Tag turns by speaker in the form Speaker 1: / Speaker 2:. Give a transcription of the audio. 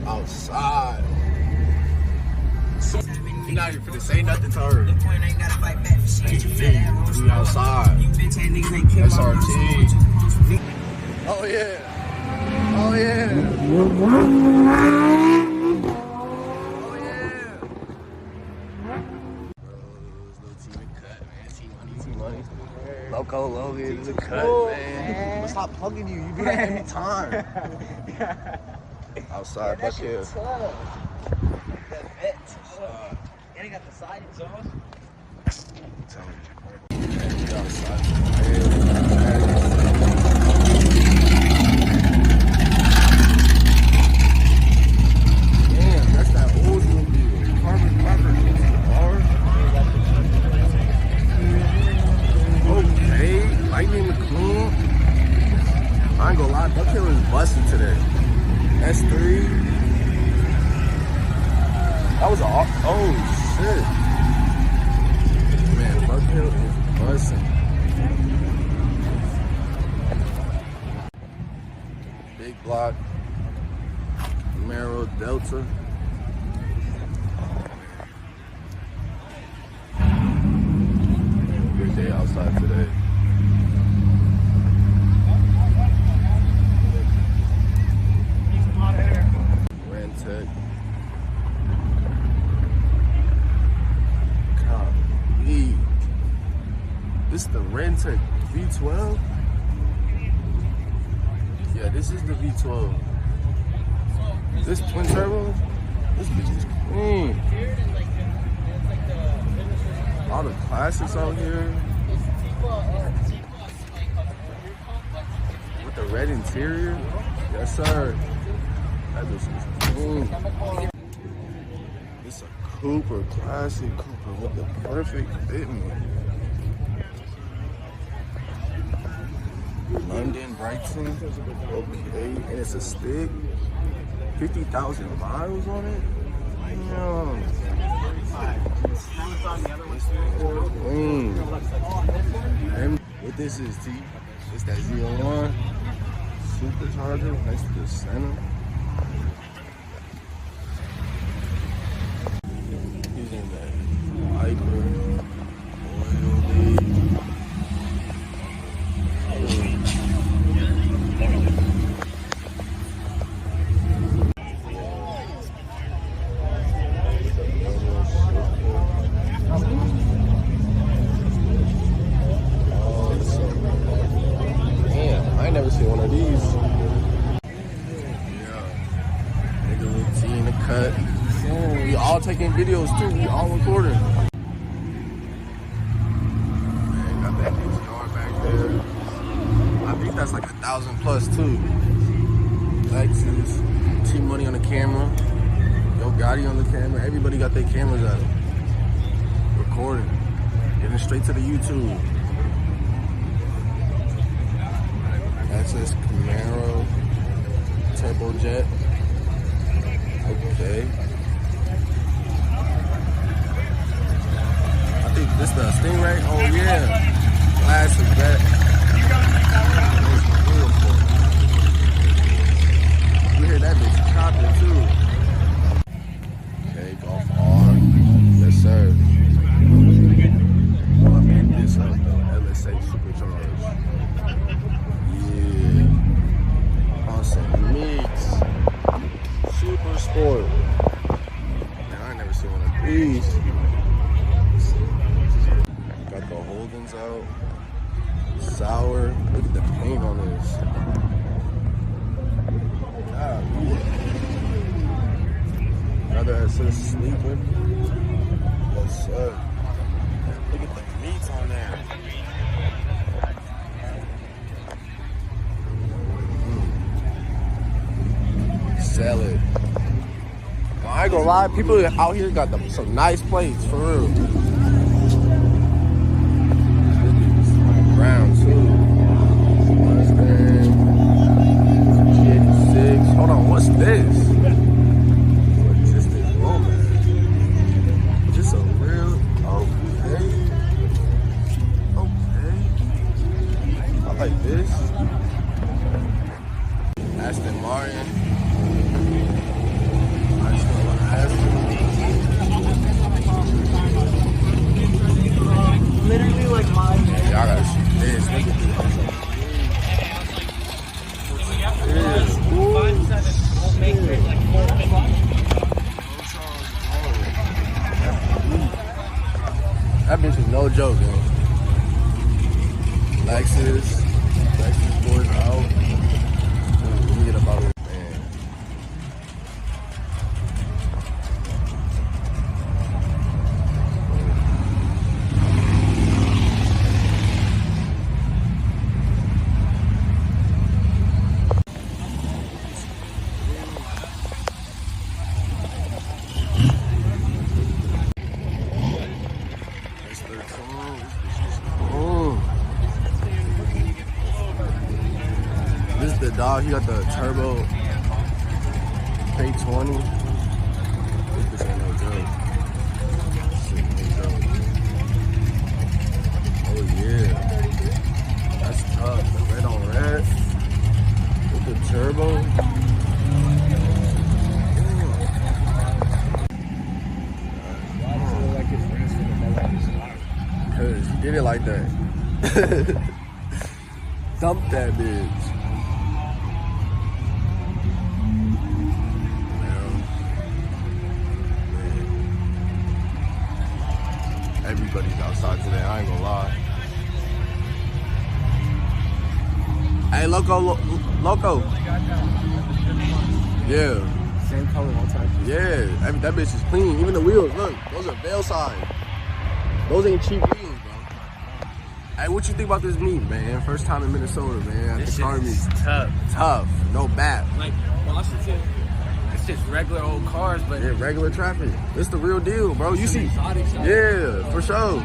Speaker 1: Outside. You're not even finna say nothing to her. We outside. SRT. Oh yeah. Oh yeah. Oh yeah. T-Money. Loco Logan, the cut, man. But stop plugging you. You do that every time. Outside, back here. And he got the side exhaust. I'm telling you. Outside. Damn, that's that Oldsmobile. Carbon fiber. Okay, Lightning McQueen. I ain't gonna lie, Buck Hill is busting today. S3. That was oh shit. Man, Buck Hill is busting. Big block. Camaro Delta. Good day outside today. Rentec. Golly. This is the Rentec V12? Yeah, this is the V12. This twin turbo? This bitch is clean. All the classics out here. With the red interior. Yes, sir. That bitch is clean. It's a Cooper, classic Cooper with the perfect fitment. London, Brighton. Okay, and it's a stick. 50,000 miles on it? Damn. And what this is, T? It's that Z01 supercharger next to the center. Using that Viper oil lead. We all taking videos too. We all recording. Man, got that HDR back there. I think that's like 1,000 plus too. Lexus, T-Money on the camera, Yo Gotti on the camera. Everybody got their cameras out. Recording, getting straight to the YouTube. Lexus Camaro, Turbojet. Okay. I think this the Stingray. Oh yeah. Classic that. You hear that bitch chopping too. Okay, Golf R. Yes sir. Oh man, this up though. LSA supercharged. Yeah. Awesome mix. Super Sport. Man, I ain't never seen one of these. Got the Holdens out. Sour. Look at the paint on this. Another SS sleeper. Yes, sir. Look at the meats on there. Sell it. I ain't gonna lie, people out here got some nice plates, for real. Brown too. Mustang. G86. Hold on, what's this? Just this woman. Just a real, okay. I like this. Aston Martin. joke, man. Lexus boys out. Let me get up out of here, man. This is the dog. He got the turbo K20. This bitch ain't no joke. Shit, no joke. Oh yeah, that's tough. The red on red with the turbo. Cause he did it like that. Dump that bitch. Everybody's outside today, I ain't gonna lie. Hey, Loco. Yeah.
Speaker 2: Same color all time.
Speaker 1: Yeah, that bitch is clean. Even the wheels, look, those are Vail side. Those ain't cheap wheels, bro. Hey, what you think about this meet, man? First time in Minnesota, man.
Speaker 2: This
Speaker 1: At the car
Speaker 2: shit
Speaker 1: meet.
Speaker 2: is tough.
Speaker 1: Tough, no bat.
Speaker 2: Like Washington, it's just regular old cars, but
Speaker 1: Yeah, regular traffic. It's the real deal, bro. You see?
Speaker 2: exotic stuff.
Speaker 1: Yeah, for sure.